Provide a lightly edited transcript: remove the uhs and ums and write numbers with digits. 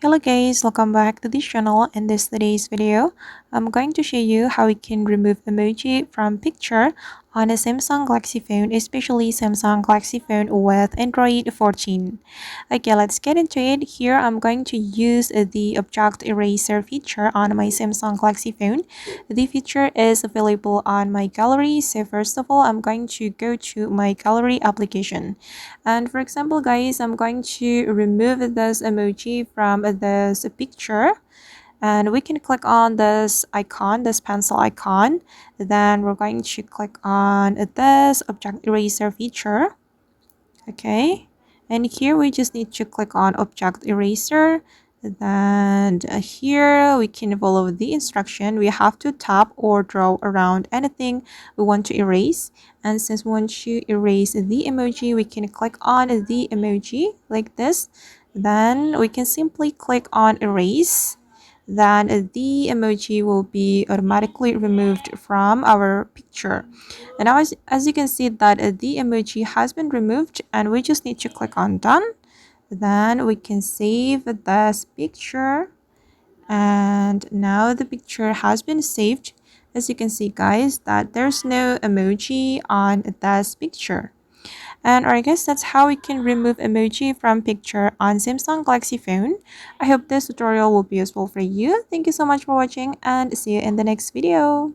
Hello guys, welcome back to this channel. In today's video, I'm going to show you how we can remove emoji from picture on a Samsung Galaxy phone, especially Samsung Galaxy phone with Android 14. Okay, let's get into it. Here I'm going to use the object eraser feature on my Samsung Galaxy phone. The feature is available on my gallery. So first of all, I'm going to go to my gallery application. And for example, guys, I'm going to remove this emoji from this picture. And we can click on this icon, this pencil icon. Then we're going to click on this object eraser feature. Okay. And here we just need to click on object eraser. Then here we can follow the instruction. We have to tap or draw around anything we want to erase. And since we want to erase the emoji, we can click on the emoji like this. Then we can simply click on erase. Then the emoji will be automatically removed from our picture. And now as you can see that the emoji has been removed, and we just need to click on done. Then we can save this picture, and now the picture has been saved. As you can see guys, that there's no emoji on this picture. And I guess that's how we can remove emoji from picture on Samsung Galaxy phone. I hope this tutorial will be useful for you. Thank you so much for watching, and see you in the next video.